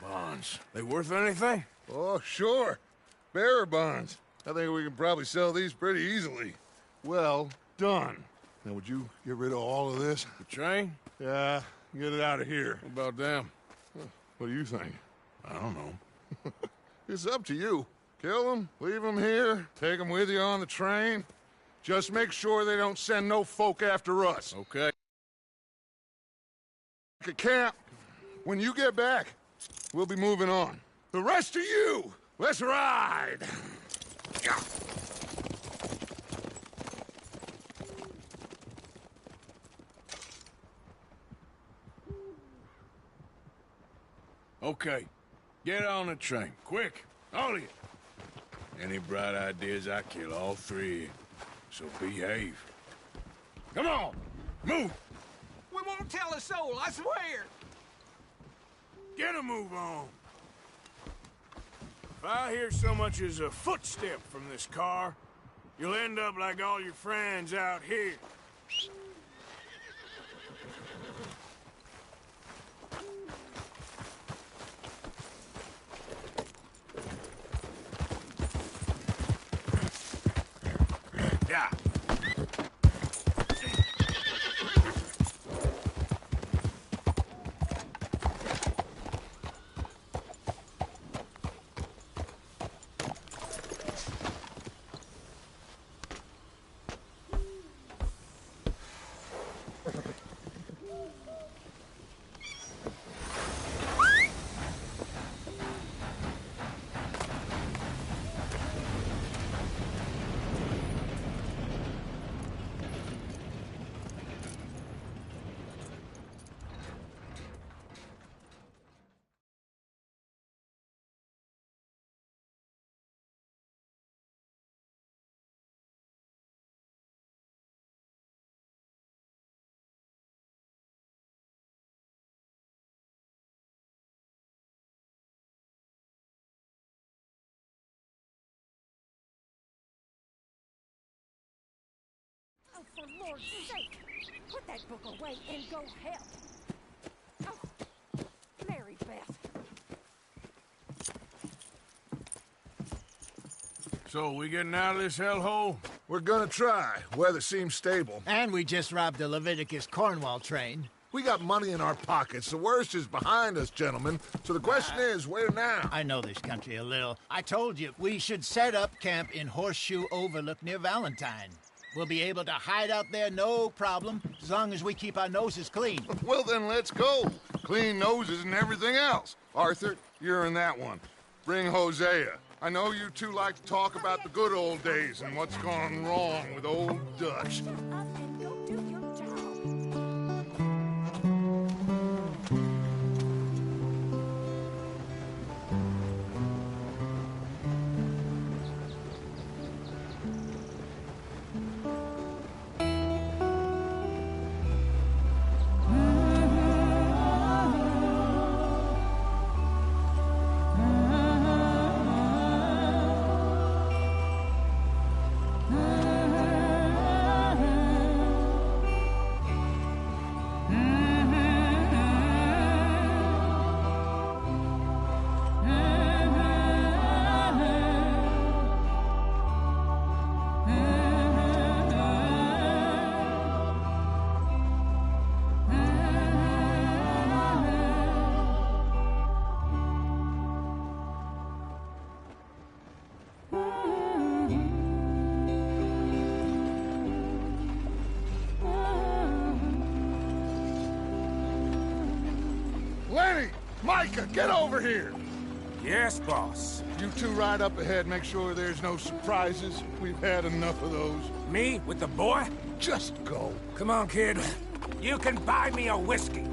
Bonds. They worth anything? Oh, sure. Bearer bonds. I think we can probably sell these pretty easily. Well done. Now, would you get rid of all of this? The train? Yeah, get it out of here. What about them? What do you think? I don't know. It's up to you. Kill them, leave them here, take them with you on the train. Just make sure they don't send no folk after us. Okay. At camp, when you get back, we'll be moving on. The rest of you, let's ride! Okay. Get on the train. Quick. All of you. Any bright ideas, I kill all three. So behave. Come on! Move! We won't tell a soul, I swear! Get a move on! If I hear so much as a footstep from this car, you'll end up like all your friends out here. Yeah. Oh, for Lord's sake! Put that book away and go help! Oh, Mary Beth. So, we getting out of this hellhole? We're gonna try. Weather seems stable. And we just robbed the Leviticus Cornwall train. We got money in our pockets. The worst is behind us, gentlemen. So the question is, where now? I know this country a little. I told you, we should set up camp in Horseshoe Overlook near Valentine. We'll be able to hide out there no problem, as long as we keep our noses clean. Well, then let's go. Clean noses and everything else. Arthur, you're in that one. Bring Hosea. I know you two like to talk about the good old days and what's gone wrong with old Dutch. Shut up and go do your job. Lenny! Micah, get over here! Yes, boss. You two ride up ahead, make sure there's no surprises. We've had enough of those. Me with the boy? Just go. Come on, kid. You can buy me a whiskey.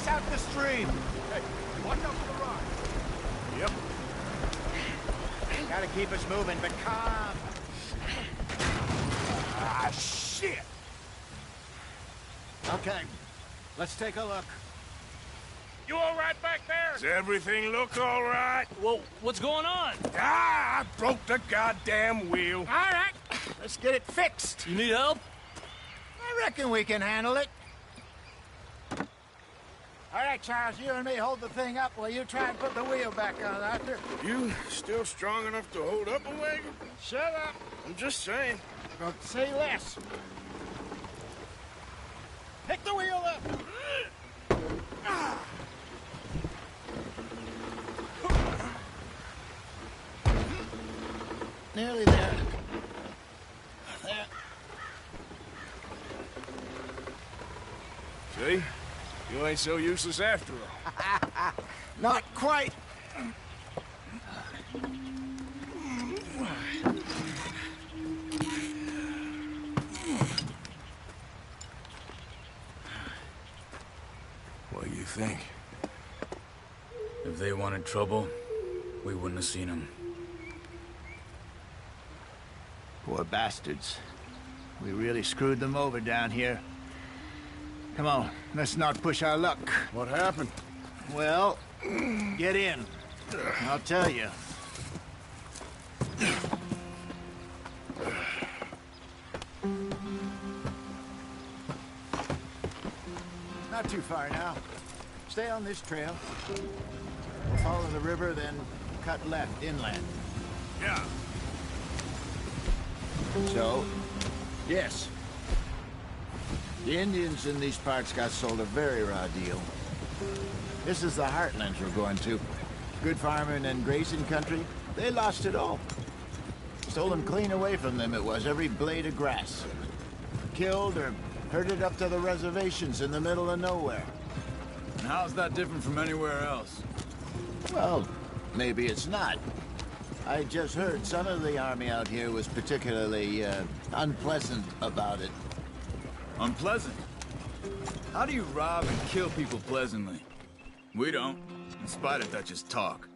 place out the stream. Hey, watch out for the rock. Yep. Gotta keep us moving, but calm. Ah, shit! Okay, let's take a look. You all right back there? Does everything look all right? Well, what's going on? Ah, I broke the goddamn wheel. All right, let's get it fixed. You need help? I reckon we can handle it. All right, Charles, you and me hold the thing up while you try and put the wheel back on, Arthur. You still strong enough to hold up a wagon? Shut up. I'm just saying. Don't say less. Pick the wheel up. Nearly there. There. See? You ain't so useless after all. Not quite. What do you think? If they wanted trouble, we wouldn't have seen them. Poor bastards. We really screwed them over down here. Come on, let's not push our luck. What happened? Well, get in. I'll tell you. Not too far now. Stay on this trail. Follow the river, then cut left inland. Yeah. So? Yes. The Indians in these parts got sold a very raw deal. This is the heartlands we're going to. Good farming and grazing country, they lost it all. Stolen clean away from them it was, every blade of grass. Killed or herded up to the reservations in the middle of nowhere. And how's that different from anywhere else? Well, maybe it's not. I just heard some of the army out here was particularly, unpleasant about it. Unpleasant? How do you rob and kill people pleasantly? We don't, in spite of Dutch's talk.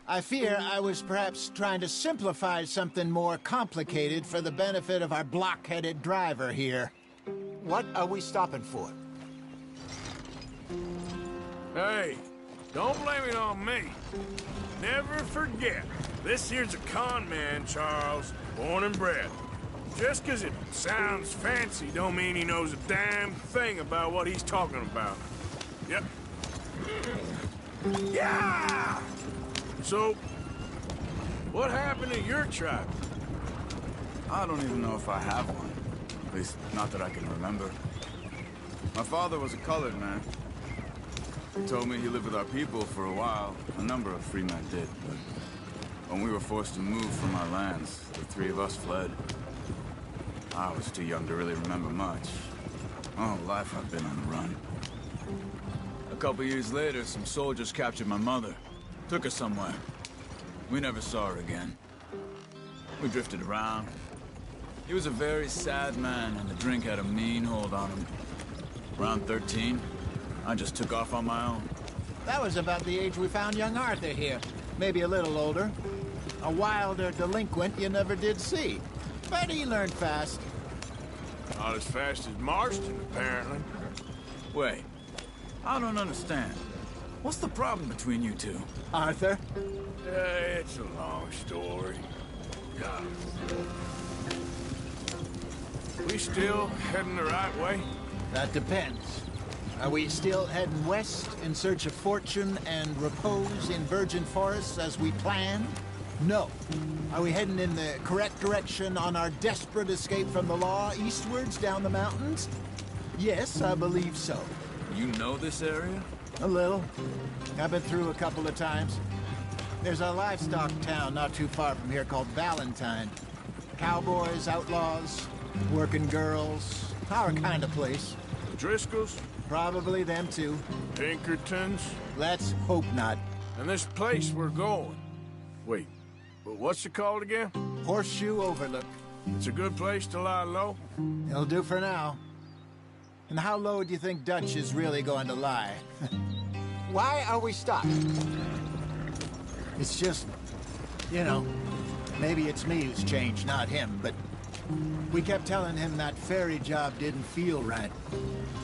I fear I was perhaps trying to simplify something more complicated for the benefit of our block-headed driver here. What are we stopping for? Hey, don't blame it on me. Never forget, this here's a con man, Charles, born and bred. Just 'cause it sounds fancy don't mean he knows a damn thing about what he's talking about. Yep. Yeah! So, what happened to your tribe? I don't even know if I have one. At least, not that I can remember. My father was a colored man. He told me he lived with our people for a while. A number of free men did, but when we were forced to move from our lands, the three of us fled. I was too young to really remember much. My whole life I've been on the run. A couple years later, some soldiers captured my mother. Took her somewhere. We never saw her again. We drifted around. He was a very sad man, and the drink had a mean hold on him. Around 13, I just took off on my own. That was about the age we found young Arthur here. Maybe a little older. A wilder delinquent you never did see. But he learned fast. Not as fast as Marston, apparently. Wait, I don't understand. What's the problem between you two? Arthur? It's a long story. We still heading the right way? That depends. Are we still heading west in search of fortune and repose in virgin forests as we planned? No. Are we heading in the correct direction on our desperate escape from the law eastwards down the mountains? Yes, I believe so. You know this area? A little. I've been through a couple of times. There's a livestock town not too far from here called Valentine. Cowboys, outlaws, working girls, our kind of place. Driscoll's? Probably them too. Pinkertons? Let's hope not. And this place we're going. Wait, but what's it called again? Horseshoe Overlook. It's a good place to lie low? It'll do for now. And how low do you think Dutch is really going to lie? Why are we stopped? It's just, you know, maybe it's me who's changed, not him, but we kept telling him that ferry job didn't feel right.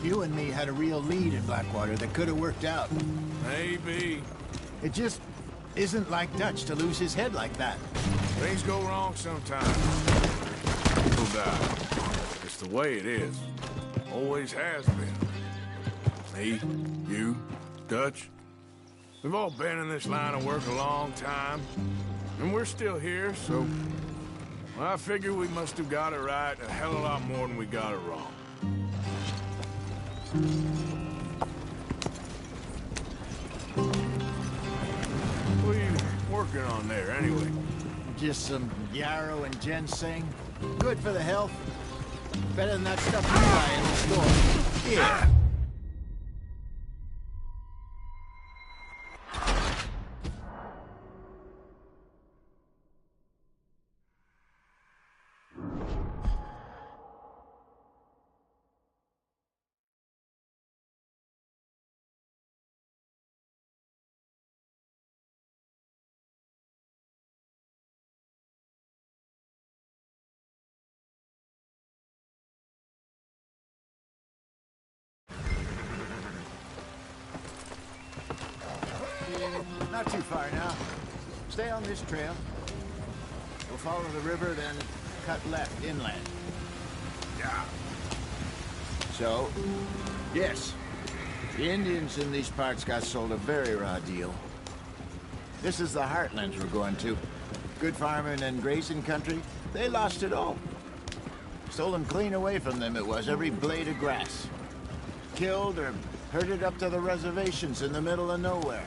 You and me had a real lead in Blackwater that could have worked out. Maybe. It just isn't like Dutch to lose his head like that. Things go wrong sometimes. No doubt. It's the way it is. Always has been. Me, you, Dutch. We've all been in this line of work a long time. And we're still here, so... Well, I figure we must have got it right a hell of a lot more than we got it wrong. What are you working on there, anyway? Just some yarrow and ginseng. Good for the health. Better than that stuff you buy in the store. Here. Not too far now. Stay on this trail. We'll follow the river, then cut left inland. Yeah. So, yes, the Indians in these parts got sold a very raw deal. This is the heartlands we're going to. Good farming and grazing country, they lost it all. Stolen clean away from them it was, every blade of grass. Killed or herded up to the reservations in the middle of nowhere.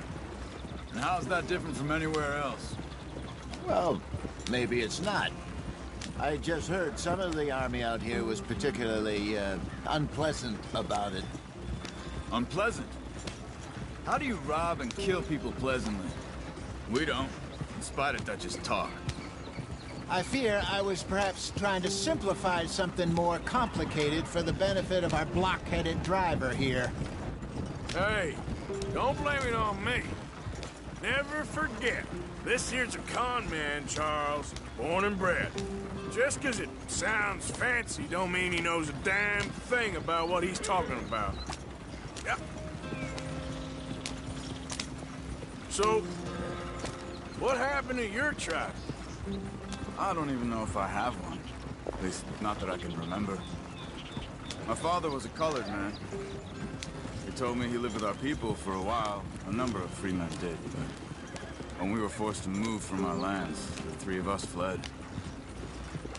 And how's that different from anywhere else? Well, maybe it's not. I just heard some of the army out here was particularly, unpleasant about it. Unpleasant? How do you rob and kill people pleasantly? We don't, in spite of Dutch's talk. I fear I was perhaps trying to simplify something more complicated for the benefit of our block-headed driver here. Hey, don't blame it on me. Never forget, this here's a con man, Charles, born and bred. Just 'cause it sounds fancy don't mean he knows a damn thing about what he's talking about. Yep. So, what happened to your tribe? I don't even know if I have one. At least, not that I can remember. My father was a colored man. He told me he lived with our people for a while. A number of free men did, but when we were forced to move from our lands, the three of us fled.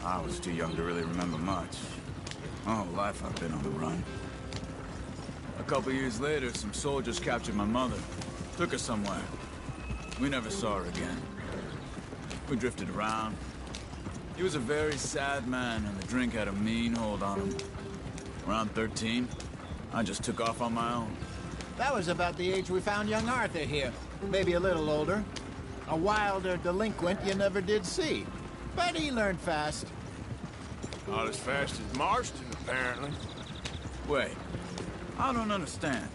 I was too young to really remember much. My whole life I've been on the run. A couple years later, some soldiers captured my mother. Took her somewhere. We never saw her again. We drifted around. He was a very sad man, and the drink had a mean hold on him. Around 13, I just took off on my own. That was about the age we found young Arthur here. Maybe a little older. A wilder delinquent you never did see. But he learned fast. Not as fast as Marston, apparently. Wait, I don't understand.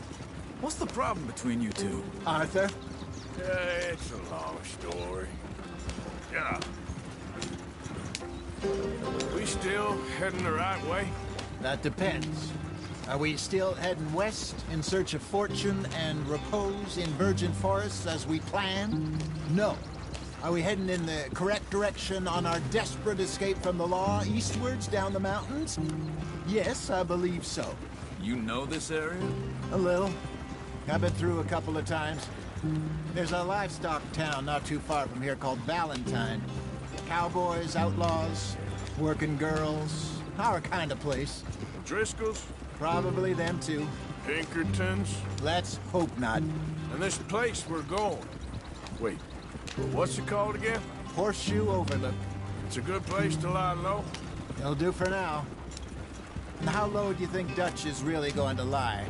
What's the problem between you two? Arthur? It's a long story. Yeah. We still heading the right way? That depends. Are we still heading west in search of fortune and repose in virgin forests as we planned? No. Are we heading in the correct direction on our desperate escape from the law eastwards down the mountains? Yes, I believe so. You know this area? A little. I've been through a couple of times. There's a livestock town not too far from here called Valentine. Cowboys, outlaws, working girls, our kind of place. Driscoll's? Probably them too. Pinkertons? Let's hope not. And this place we're going. Wait, what's it called again? Horseshoe Overlook. It's a good place to lie low? It'll do for now. And how low do you think Dutch is really going to lie?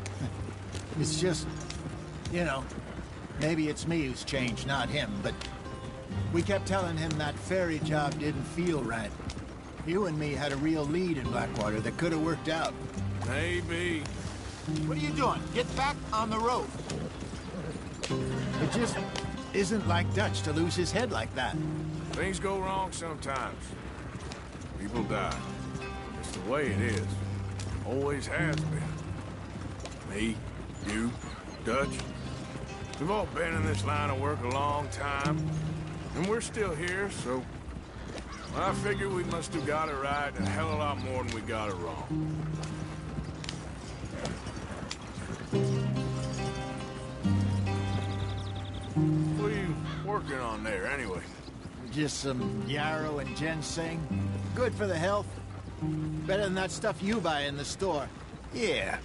It's just, you know, maybe it's me who's changed, not him, but we kept telling him that ferry job didn't feel right. You and me had a real lead in Blackwater that could have worked out. Maybe. What are you doing? Get back on the road. It just isn't like Dutch to lose his head like that. Things go wrong sometimes. People die. It's the way it is. Always has been. Me, you, Dutch. We've all been in this line of work a long time. And we're still here, so... I figure we must have got it right a hell of a lot more than we got it wrong. What are you working on there, anyway? Just some yarrow and ginseng. Good for the health. Better than that stuff you buy in the store. Yeah,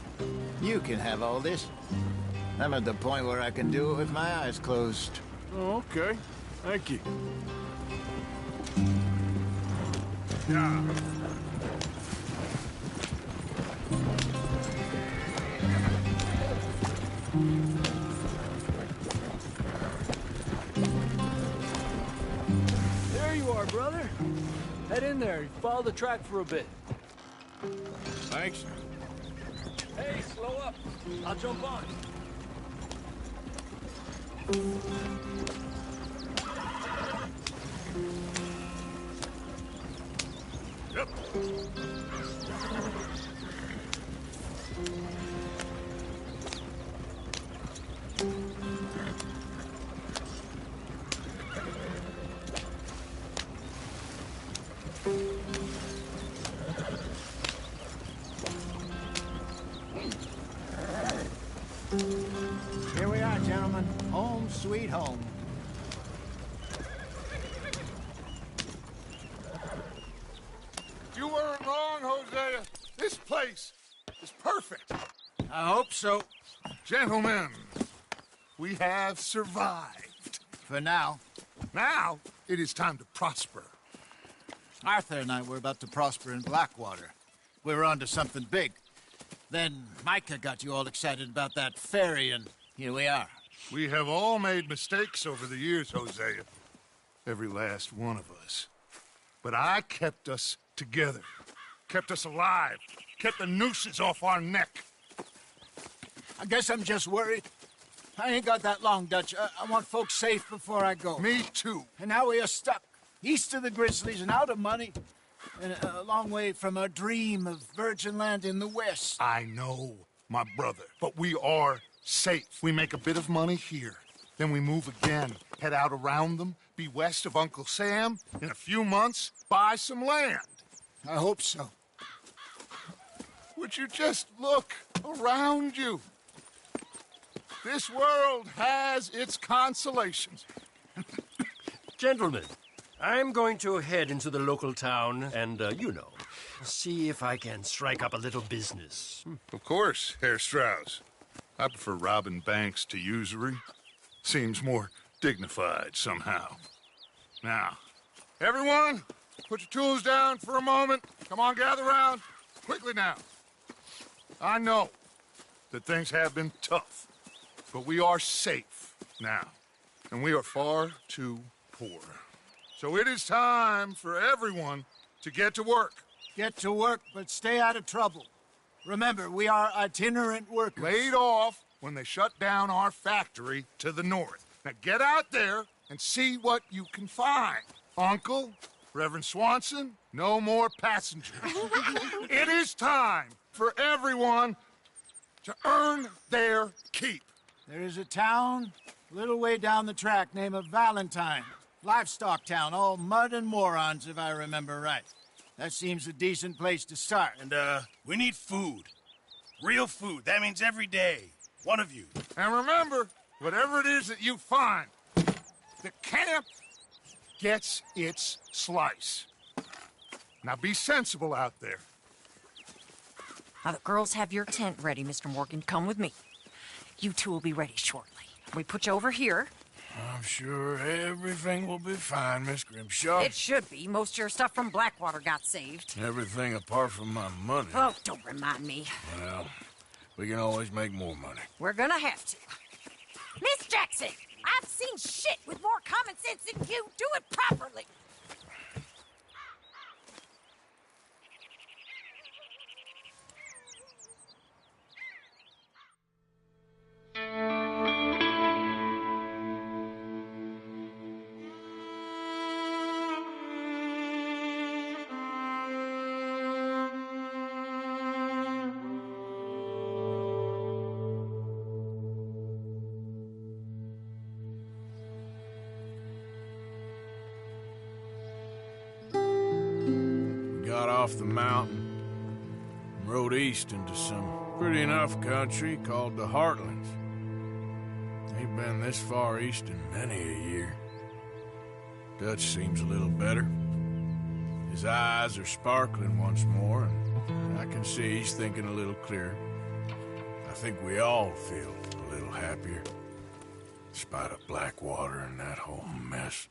you can have all this. I'm at the point where I can do it with my eyes closed. Oh, okay. Thank you. Yeah. There you are, brother. Head in there. Follow the track for a bit. Thanks. Hey, slow up. I'll jump on. Yep. Here we are, gentlemen. Home sweet home. You weren't wrong, Hosea. This place is perfect. I hope so. Gentlemen, we have survived. For now. Now, it is time to prosper. Arthur and I were about to prosper in Blackwater. We were onto something big. Then Micah got you all excited about that ferry, and here we are. We have all made mistakes over the years, Hosea. Every last one of us. But I kept us together. Kept us alive. Kept the nooses off our neck. I guess I'm just worried. I ain't got that long, Dutch. I want folks safe before I go. Me too. And now we are stuck. East of the Grizzlies and out of money. And a long way from our dream of virgin land in the west. I know, my brother. But we are safe. We make a bit of money here. Then we move again. Head out around them. Be west of Uncle Sam. In a few months, buy some land. I hope so. Would you just look around you? This world has its consolations. Gentlemen, I'm going to head into the local town and, see if I can strike up a little business. Of course, Herr Strauss. I prefer robbing banks to usury. Seems more dignified somehow. Now, everyone, put your tools down for a moment. Come on, gather round. Quickly now. I know that things have been tough, but we are safe now, and we are far too poor. So it is time for everyone to get to work. Get to work, but stay out of trouble. Remember, we are itinerant workers. Laid off when they shut down our factory to the north. Now get out there and see what you can find. Uncle, Reverend Swanson, no more passengers. It is time for everyone to earn their keep. There is a town a little way down the track named Valentine. Livestock town, all mud and morons, if I remember right. That seems a decent place to start. And, we need food. Real food. That means every day. One of you. And remember, whatever it is that you find, the camp gets its slice. Now be sensible out there. Now, the girls have your tent ready, Mr. Morgan. Come with me. You two will be ready shortly. We put you over here. I'm sure everything will be fine, Miss Grimshaw. It should be. Most of your stuff from Blackwater got saved. Everything apart from my money. Oh, don't remind me. Well, we can always make more money. We're gonna have to. Miss Jackson, I've seen shit with more common sense than you. Do it properly. off the mountain and rode east into some pretty enough country called the Heartlands. Ain't been this far east in many a year. Dutch seems a little better. His eyes are sparkling once more, and I can see he's thinking a little clearer. I think we all feel a little happier, despite of Blackwater and that whole mess.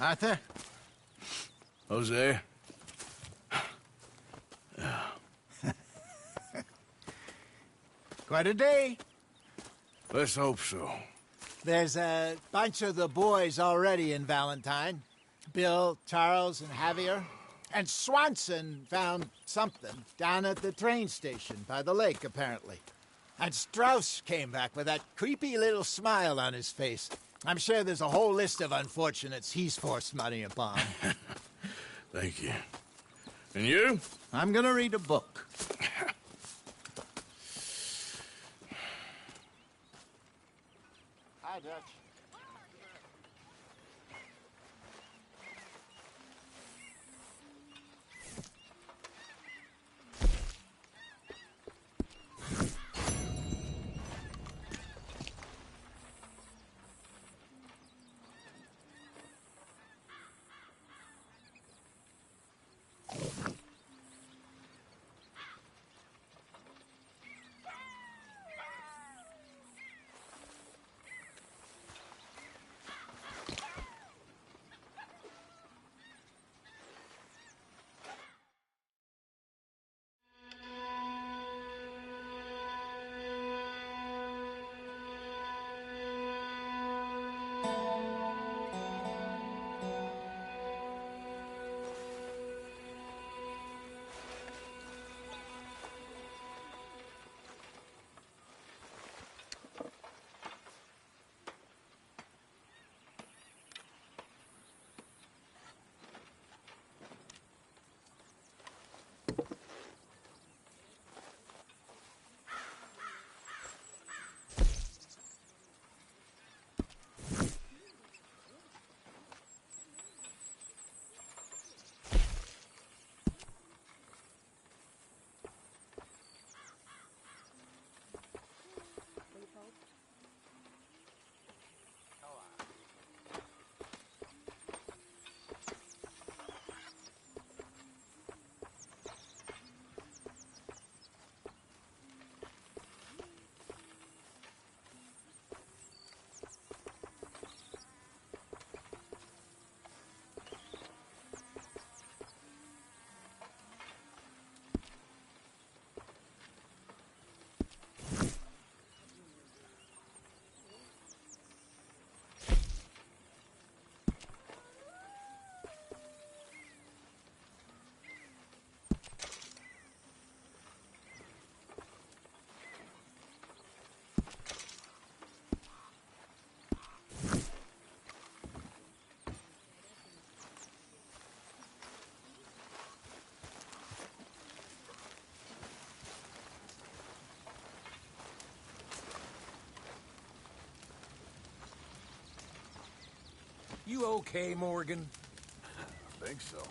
Arthur? Hosea? Quite a day. Let's hope so. There's a bunch of the boys already in Valentine. Bill, Charles, and Javier. And Swanson found something down at the train station by the lake, apparently. And Strauss came back with that creepy little smile on his face. I'm sure there's a whole list of unfortunates he's forced money upon. Thank you. And you? I'm gonna read a book. Hi, Dutch. You okay, Morgan? I think so.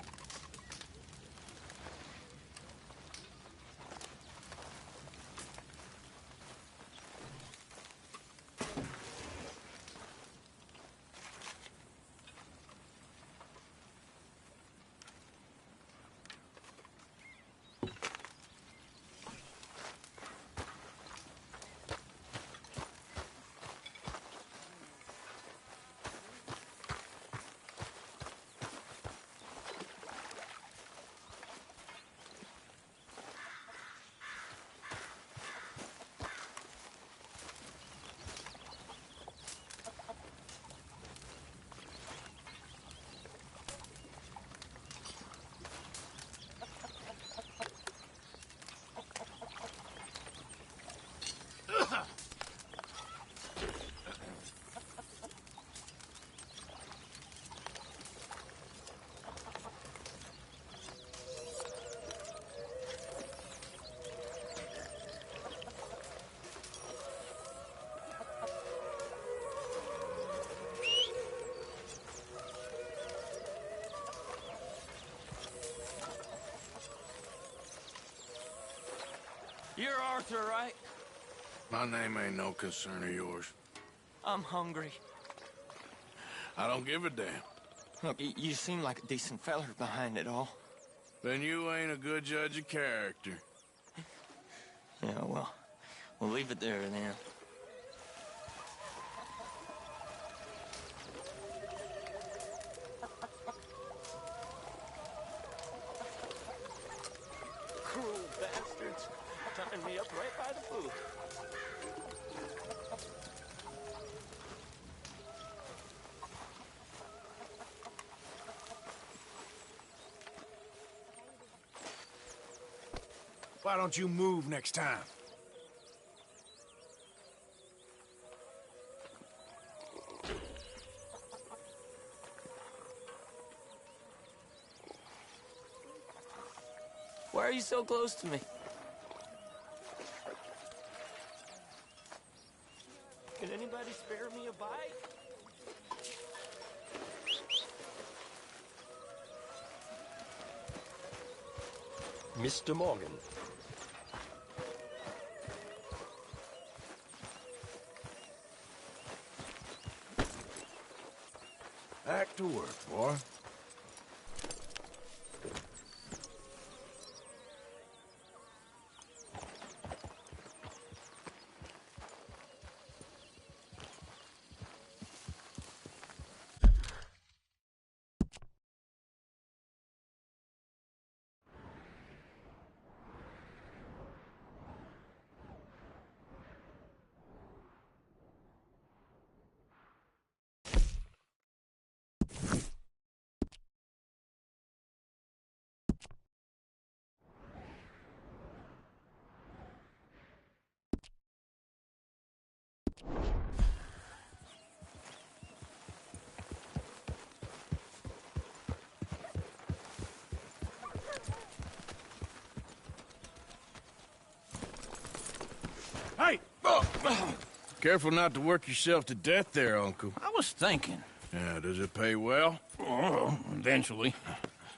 You're Arthur, right? My name ain't no concern of yours. I'm hungry. I don't give a damn. Look, you seem like a decent feller behind it all. Then you ain't a good judge of character. Yeah, well, we'll leave it there then. Cruel bastards. Tying me up right by the food. Why don't you move next time? Why are you so close to me? Can anybody spare me a bite? Mr. Morgan. Back to work, boy. Hey! Careful not to work yourself to death there, Uncle. I was thinking. Yeah, does it pay well? Oh, eventually.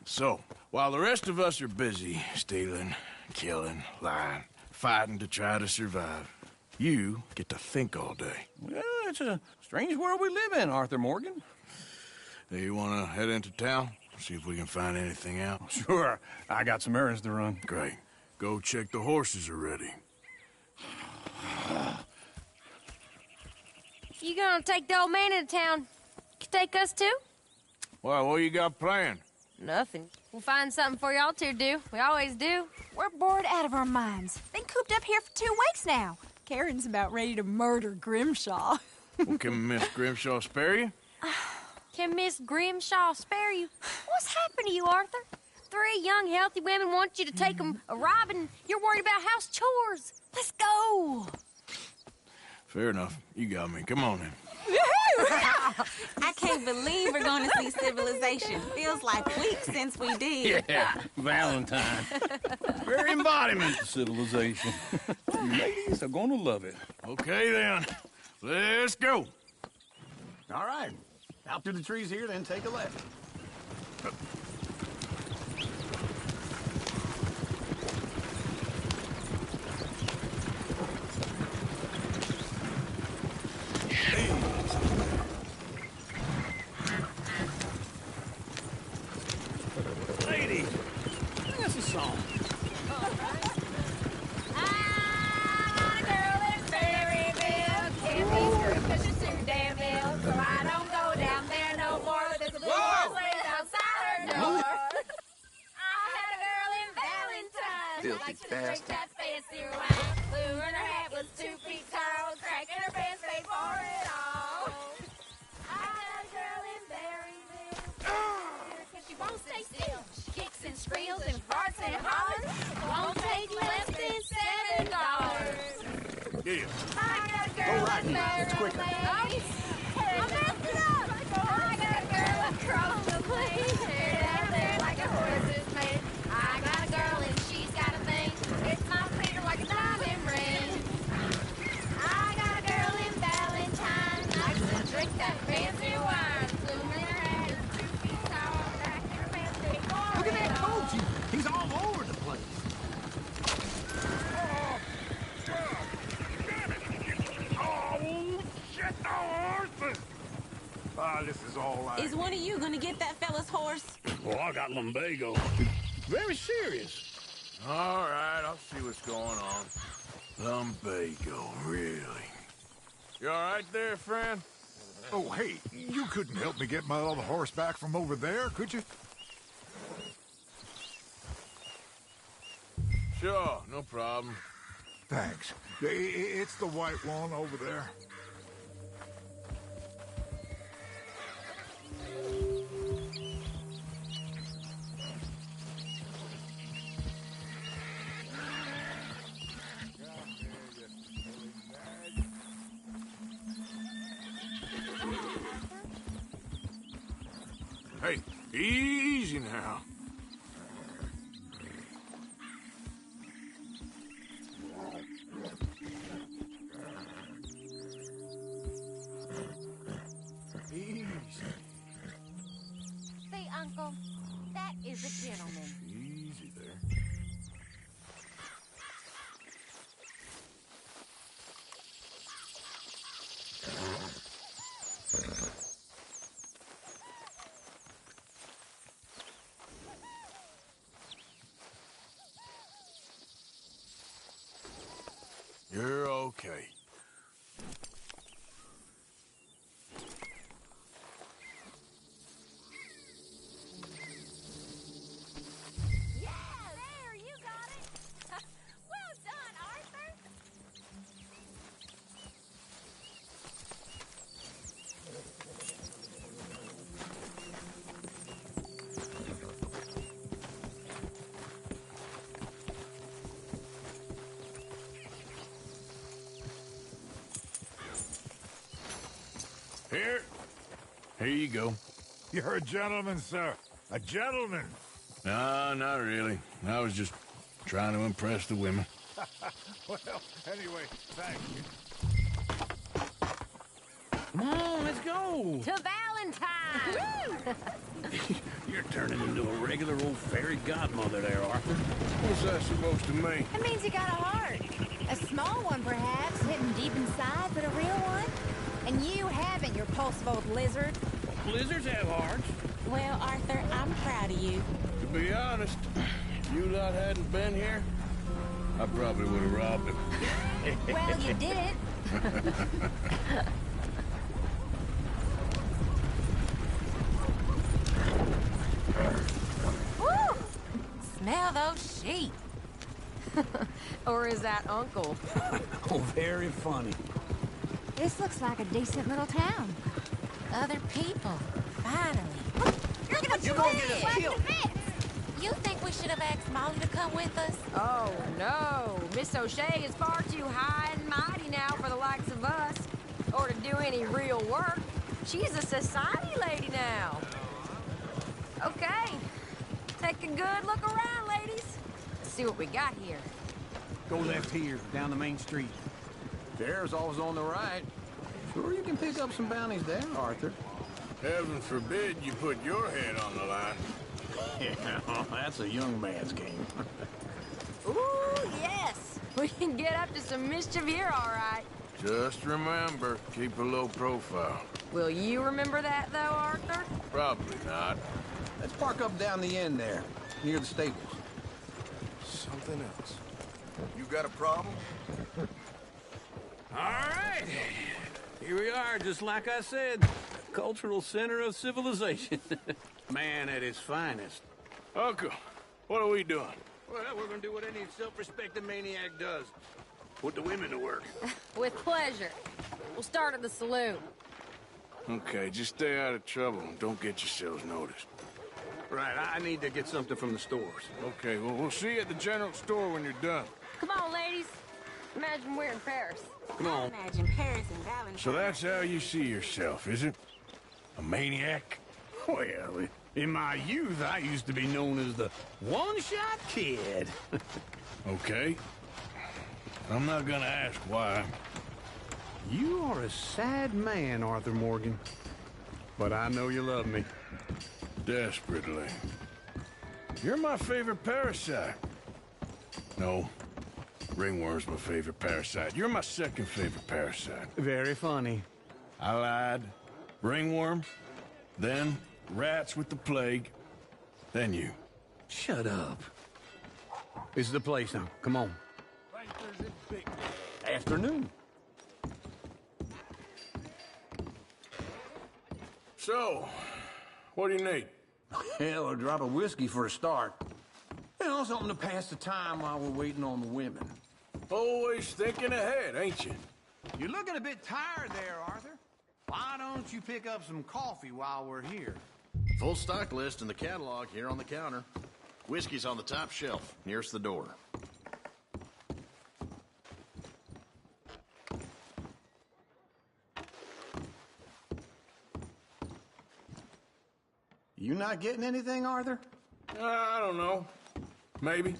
So, while the rest of us are busy stealing, killing, lying, fighting to try to survive, you get to think all day. Well, it's a strange world we live in, Arthur Morgan. Do you want to head into town? See if we can find anything out? Sure. I got some errands to run. Great. Go check the horses are ready. You gonna take the old man into town? You take us too? Well, what you got planned? Nothing. We'll find something for y'all to do. We always do. We're bored out of our minds. Been cooped up here for 2 weeks now. Karen's about ready to murder Grimshaw. Well, can Miss Grimshaw spare you? Can Miss Grimshaw spare you? What's happened to you, Arthur? 3 young, healthy women want you to take them a robbing. You're worried about house chores. Let's go. Fair enough. You got me. Come on then. I can't believe we're going to see civilization. Feels like weeks since we did. Yeah, Valentine. Very embodiment of civilization. You ladies are going to love it. Okay, then. Let's go. All right. Out through the trees here, then take a left. Lady, sing us a song. Filthy bastard. That fancy wine. Blue and her hat was 2 feet tall. Cracking her pants paid for it all. I had a girl in Berryville. Cause she won't stay still. She kicks and squeals and farts and hollers. Won't take less than $7. Yeah. I got a girl right in here. It's quicker. Berryville. I'm messed up. I got a girl across the plain. Hair down there like a horse's mane. I got a girl and she's got a thing. It's my finger like a diamond ring. I got a girl in Valentine. Likes to drink that fancy wine. Bloom in her hat is 2 feet tall. Cracking her pants big for Look at it that all. coach. He's all over the place. this is all I... Is one of you gonna get that fella's horse? Well, I got lumbago. Very serious. All right, I'll see what's going on. Lumbago, really? You all right there, friend? Oh, hey, you couldn't help me get my other horse back from over there, could you? Sure, no problem. Thanks. It's the white one over there. Hey, easy now. Easy. See, Uncle, that is a gentleman. Easy there. You're okay. Yeah, there, you got it. Well done, Arthur. Here you go. You're a gentleman, sir. A gentleman. No, not really. I was just trying to impress the women. Well, anyway, thank you. Come on, let's go. To Valentine. You're turning into a regular old fairy godmother there, Arthur. What's that supposed to mean? It means you got a heart. A small one, perhaps, hidden deep inside, but a real one. And you haven't, you repulsive old lizard. Lizards have hearts. Well, Arthur, I'm proud of you. To be honest, if you lot hadn't been here, I probably would have robbed him. Well, you did it. Woo! Smell those sheep. Or is that Uncle? Oh, very funny. This looks like a decent little town. Other people. Finally. You're gonna get us killed. You think we should have asked Molly to come with us? Oh, no. Miss O'Shea is far too high and mighty now for the likes of us. Or to do any real work. She's a society lady now. Okay. Take a good look around, ladies. Let's see what we got here. Go left here, down the main street. There's always on the right. Sure you can pick up some bounties there, Arthur. Heaven forbid you put your head on the line. Yeah, that's a young man's game. Ooh, yes. We can get up to some mischief here, all right. Just remember, keep a low profile. Will you remember that, though, Arthur? Probably not. Let's park up down the end there, near the stables. Something else. You got a problem? All right. Here we are, just like I said. Cultural center of civilization. Man at his finest. Uncle, what are we doing? Well, we're gonna do what any self-respecting maniac does. Put the women to work. With pleasure. We'll start at the saloon. Okay, just stay out of trouble and don't get yourselves noticed. Right, I need to get something from the stores. Okay, well, we'll see you at the general store when you're done. Come on, ladies. Imagine we're in Paris. Come on. Imagine Paris and Valentine. So that's how you see yourself, is it? A maniac? Well, in my youth, I used to be known as the one-shot kid. Okay. I'm not gonna ask why. You are a sad man, Arthur Morgan. But I know you love me. Desperately. You're my favorite parasite. No. Ringworm's my favorite parasite. You're my second favorite parasite. Very funny. I lied. Ringworm, then rats with the plague, then you. Shut up. This is the place now. Come on. Afternoon. So, what do you need? Hell, a drop of whiskey for a start. You know, something to pass the time while we're waiting on the women. Always thinking ahead, ain't you? You're looking a bit tired there, Arthur. Why don't you pick up some coffee while we're here? Full stock list in the catalog here on the counter. Whiskey's on the top shelf, nearest the door. You not getting anything, Arthur? I don't know. Maybe.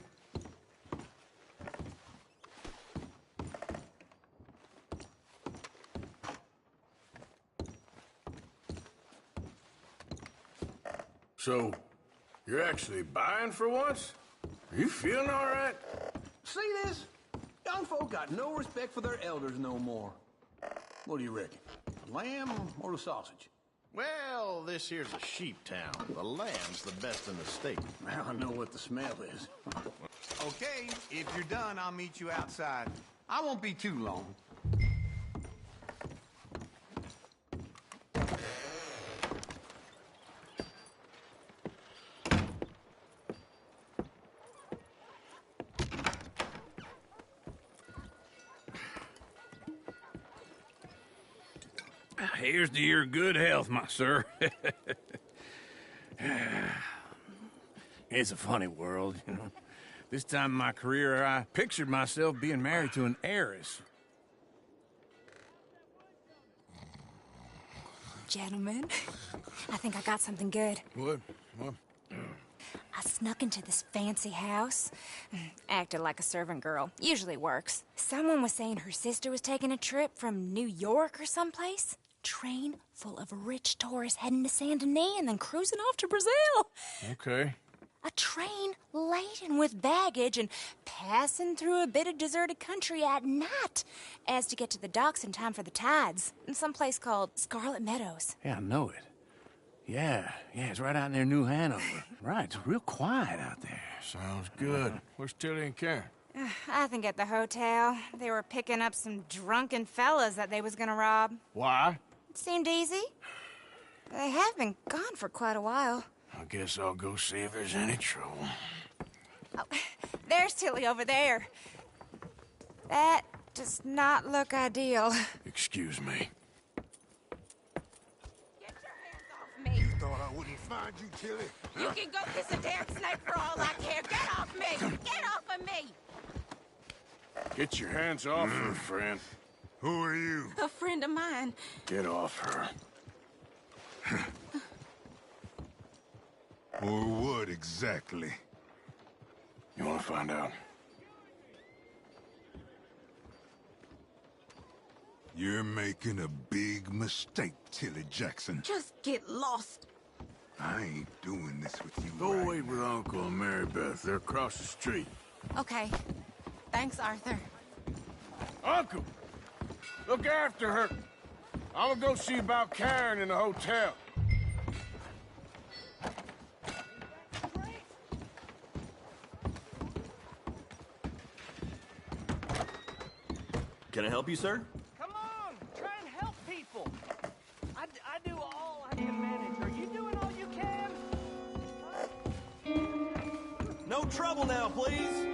So, you're actually buying for once? Are you feeling all right? See this? Young folk got no respect for their elders no more. What do you reckon? The lamb or the sausage? Well, this here's a sheep town. The lamb's the best in the state. Now I know what the smell is. Okay, if you're done, I'll meet you outside. I won't be too long. Here's to your good health, my sir. It's a funny world, you know. This time in my career, I pictured myself being married to an heiress. Gentlemen, I think I got something good. What? I snuck into this fancy house. Acted like a servant girl. Usually works. Someone was saying her sister was taking a trip from New York or someplace. Train full of rich tourists heading to Saint Denis and then cruising off to Brazil. Okay. A train laden with baggage and passing through a bit of deserted country at night as to get to the docks in time for the tides in some place called Scarlet Meadows. Yeah, I know it. Yeah, it's right out near New Hanover. Right, it's real quiet out there. Sounds good. Where's Tilly and Karen? I think at the hotel. They were picking up some drunken fellas that they was gonna rob. Why? It seemed easy. They have been gone for quite a while. I guess I'll go see if there's any trouble. Oh, there's Tilly over there. That does not look ideal. Excuse me. You thought I wouldn't find you, Tilly? You can go kiss a damn snake for all I care. Get off me! Get off of me! Get your hands off her, friend. Who are you? A friend of mine. Get off her. Or what exactly? You want to find out? You're making a big mistake, Tilly Jackson. Just get lost. I ain't doing this with you. Go wait with Uncle and Mary Beth. They're across the street. Okay. Thanks, Arthur. Uncle! Look after her. I'm gonna go see about Karen in the hotel. Can I help you, sir? Come on, try and help people. I do all I can manage. Are you doing all you can? No trouble now, please.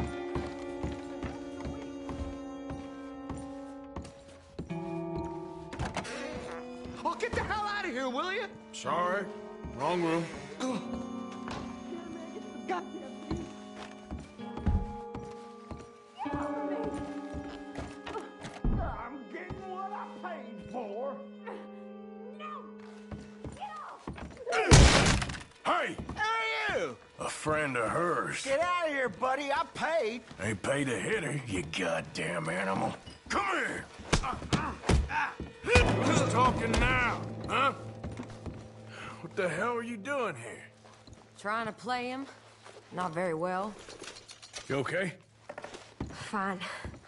Oh, get the hell out of here, will you? Sorry. Wrong room. I'm getting what I paid for. Hey! Who are you? A friend of hers. Get out of here, buddy. I paid. Ain't paid to hit her, you goddamn animal. Come here! Who's talking now, huh? What the hell are you doing here? Trying to play him. Not very well. You okay? Fine.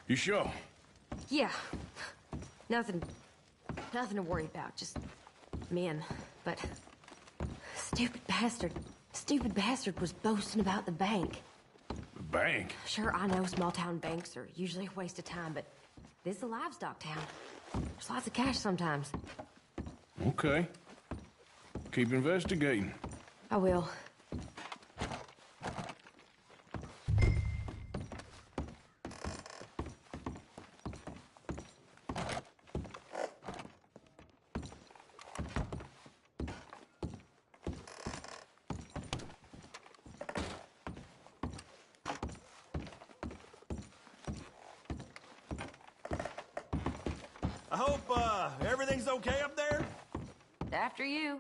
You sure? Yeah. Nothing to worry about. Just men. But Stupid bastard. Stupid bastard was boasting about the bank. The bank? Sure, I know small-town banks are usually a waste of time, but this is a livestock town. There's lots of cash sometimes. Okay. Keep investigating. I will. I hope, everything's okay up there? After you.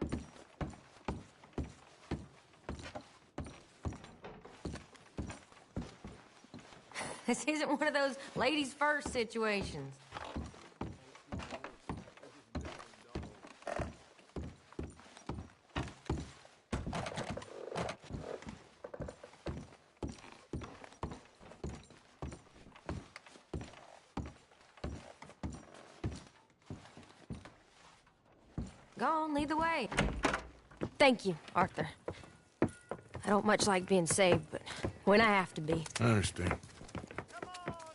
This isn't one of those ladies first situations. Go on, lead the way. Thank you, Arthur. I don't much like being saved, but when I have to be. I understand.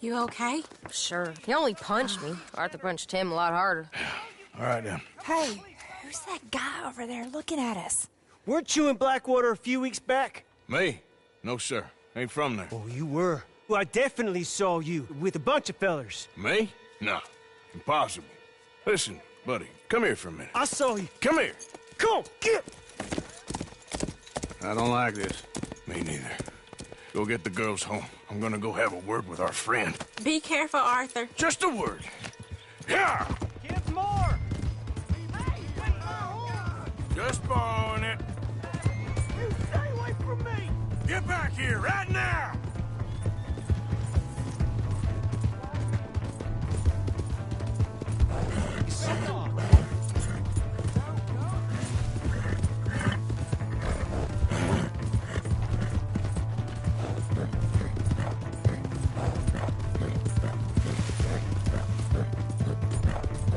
You okay? Sure. He only punched me. Arthur punched him a lot harder. All right, then. Hey, who's that guy over there looking at us? Weren't you in Blackwater a few weeks back? Me? No, sir. Ain't from there. Oh, you were. Well, I definitely saw you with a bunch of fellers. Me? No. Impossible. Listen, buddy, come here for a minute. I saw you. Come here. Come on, get! I don't like this. Me neither. Go get the girls home. I'm gonna go have a word with our friend. Be careful, Arthur. Just a word. Yeah! Give more! Just borrowing it. You stay away from me! Get back here right now!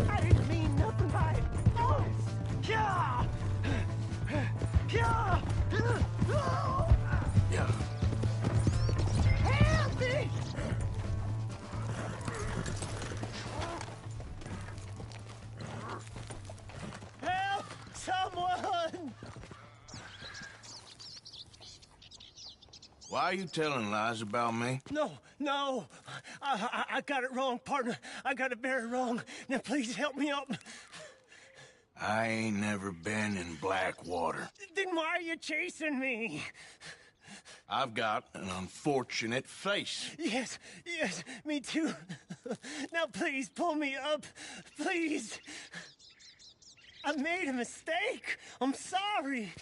I didn't mean nothing by it. Oh! Yeah! Yeah! Yeah. Help me! Help! Someone! Why are you telling lies about me? No. I got it wrong, partner. I got it very wrong. Now, please help me up. I ain't never been in Blackwater. Then why are you chasing me? I've got an unfortunate face. Yes, me too. Now, please, pull me up. Please. I made a mistake. I'm sorry.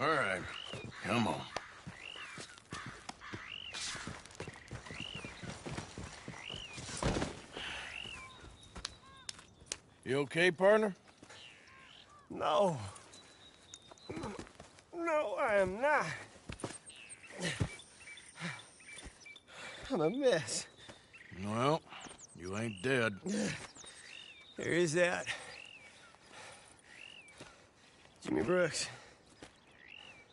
All right, come on. You okay, partner? No. No, I am not. I'm a mess. Well, you ain't dead. There is that. Jimmy Brooks.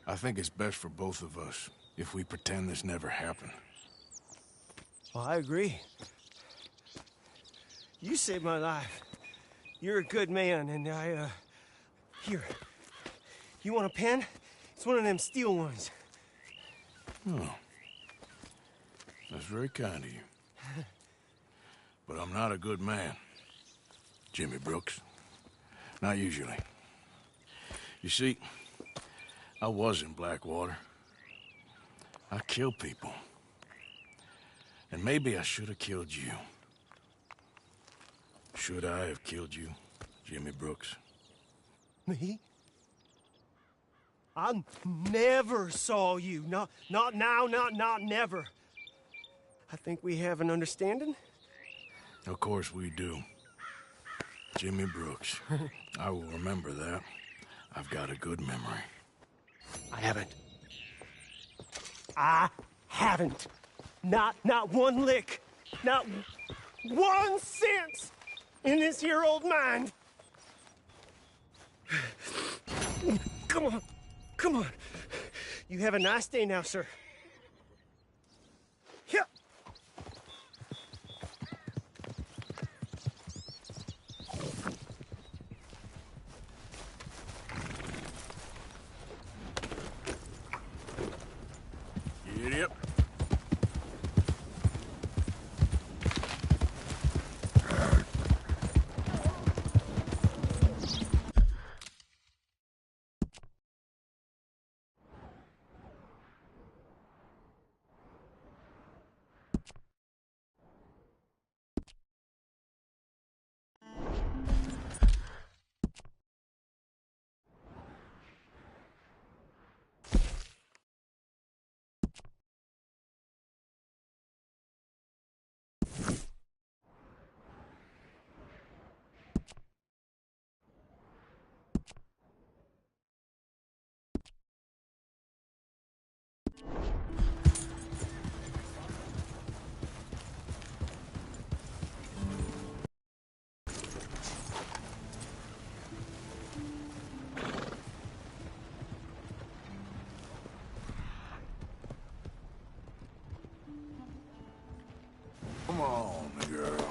I think it's best for both of us if we pretend this never happened. Well, I agree. You saved my life. You're a good man, and here. You want a pen? It's one of them steel ones. Oh. That's very kind of you. But I'm not a good man, Jimmy Brooks. Not usually. You see, I was in Blackwater. I killed people. And maybe I should have killed you. Should I have killed you, Jimmy Brooks? Me? I never saw you. Not now, not never. I think we have an understanding. Of course we do. Jimmy Brooks. I will remember that. I've got a good memory. I haven't. Not one lick. Not 1 cent in this here old mind. Come on. Come on. You have a nice day now, sir. Yeah. Giddy up. Come on, girl.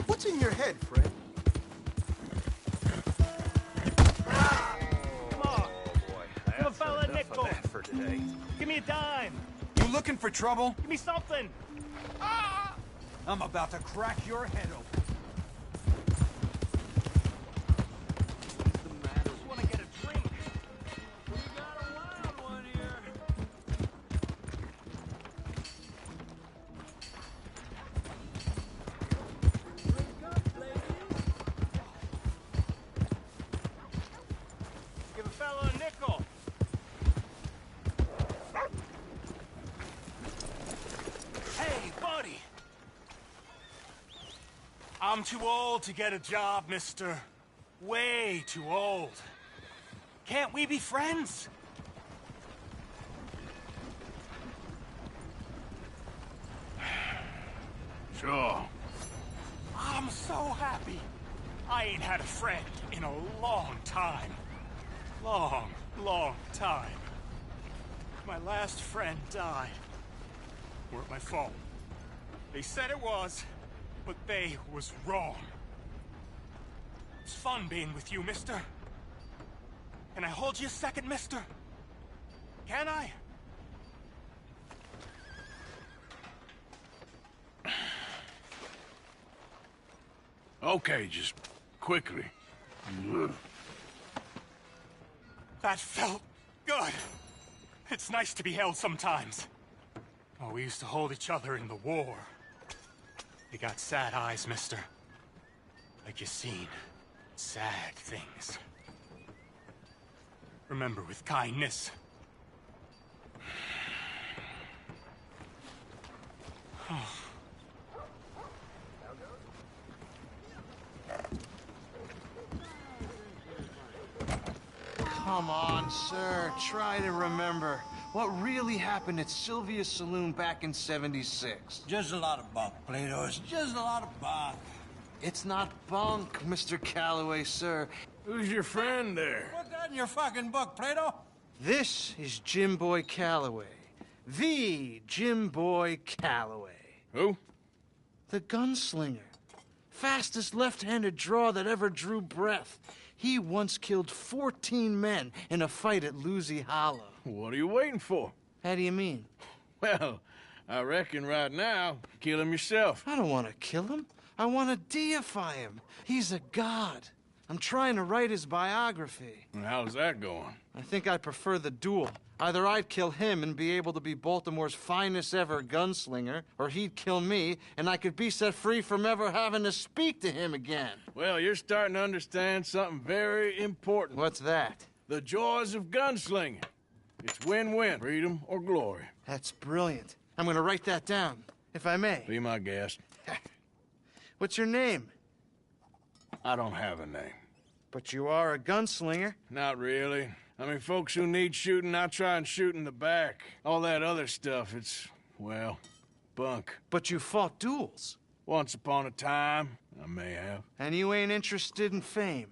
What's in your head, Fred? Come on. Give a fella a nickel. For today. Give me a dime. You looking for trouble? Give me something. I'm about to crack your head open. Give a fella a nickel. Hey, buddy. I'm too old to get a job, mister. Way too old. Can't we be friends? Sure. I'm so happy. I ain't had a friend in a long time. Long time. My last friend died. Weren't my fault. They said it was, but they was wrong. It's fun being with you, mister. Can I hold you a second, mister? Can I? Okay, just quickly. That felt good. It's nice to be held sometimes. Oh, we used to hold each other in the war. You got sad eyes, mister. Like you seen sad things. Remember with kindness. Come on, sir. Try to remember what really happened at Sylvia's Saloon back in '76. Just a lot of bunk, Plato. It's just a lot of bunk. It's not bunk, Mr. Calloway, sir. Who's your friend there? Put that in your fucking book, Plato. This is Jim Boy Calloway. The Jim Boy Calloway. Who? The gunslinger. Fastest left-handed draw that ever drew breath. He once killed 14 men in a fight at Lucy Hollow. What are you waiting for? How do you mean? Well, I reckon right now, kill him yourself. I don't want to kill him. I want to deify him. He's a god. I'm trying to write his biography. And how's that going? I think I prefer the duel. Either I'd kill him and be able to be Baltimore's finest ever gunslinger, or he'd kill me and I could be set free from ever having to speak to him again. Well, you're starting to understand something very important. What's that? The joys of gunslinging. It's win-win, freedom or glory. That's brilliant. I'm gonna write that down, if I may. Be my guest. What's your name? I don't have a name. But you are a gunslinger. Not really. I mean, folks who need shooting, I try and shoot in the back. All that other stuff, it's, well, bunk. But you fought duels. Once upon a time, I may have. And you ain't interested in fame.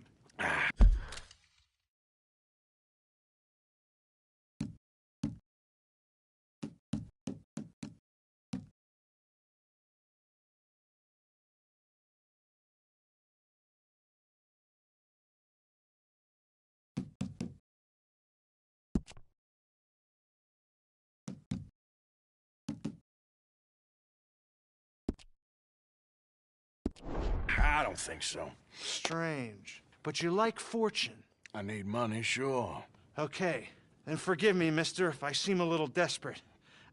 I don't think so. Strange. But you like fortune. I need money, sure. Okay. Then forgive me, mister, if I seem a little desperate.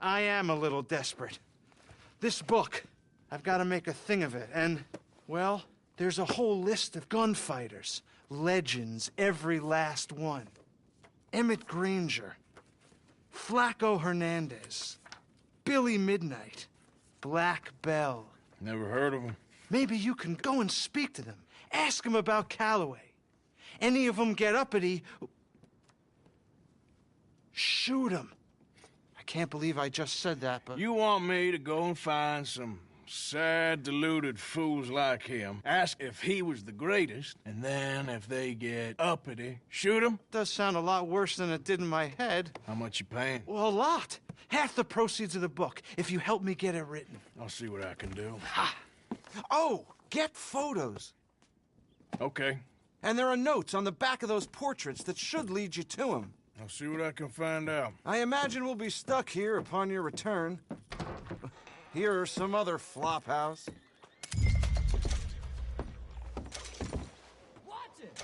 I am a little desperate. This book, I've got to make a thing of it, and, well, there's a whole list of gunfighters. Legends, every last one. Emmett Granger. Flaco Hernandez. Billy Midnight. Black Bell. Never heard of him. Maybe you can go and speak to them. Ask them about Calloway. Any of them get uppity, shoot them. I can't believe I just said that, but... You want me to go and find some sad, deluded fools like him, ask if he was the greatest, and then if they get uppity, shoot him? Does sound a lot worse than it did in my head. How much you paying? Well, a lot. Half the proceeds of the book, if you help me get it written. I'll see what I can do. Ha! Oh, get photos. Okay. And there are notes on the back of those portraits that should lead you to him. I'll see what I can find out. I imagine we'll be stuck here upon your return. Here or some other flop house. Watch it!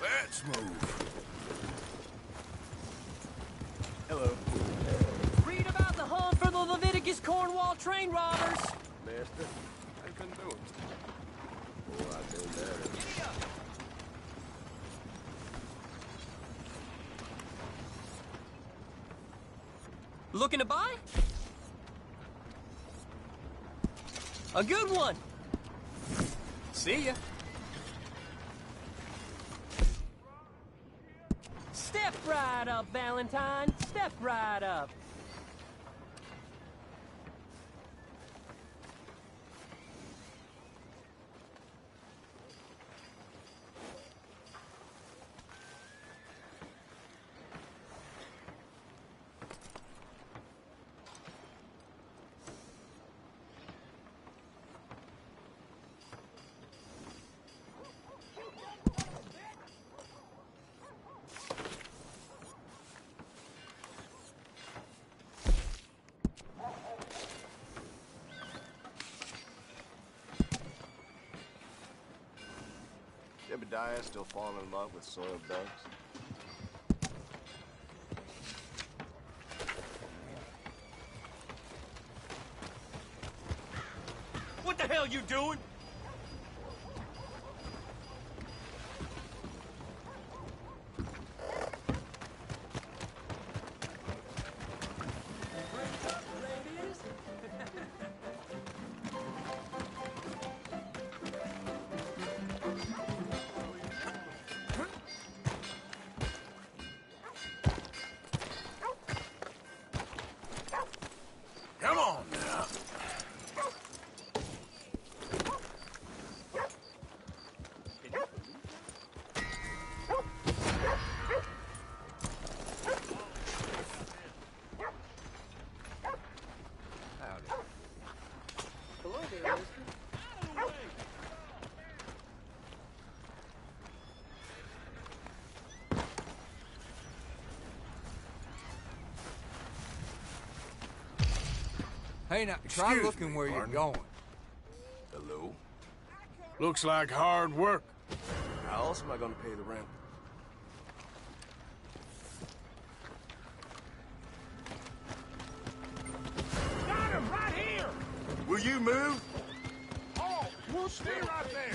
Let's move. Hello. Read about the hunt for the Leviticus Cornwall train robbers. Master, how you been doing? Oh, I've been better. Looking to buy? A good one. See ya. Step right up, Valentine. Step right up. Jebediah still falling in love with soiled ducks? What the hell you doing? Come on now. Hello there, mister. Hey, now, try Excuse looking me, where partner. you're going. Hello? Looks like hard work. How else am I gonna pay the rent? Got him right here! Will you move? Oh, we'll stay right there.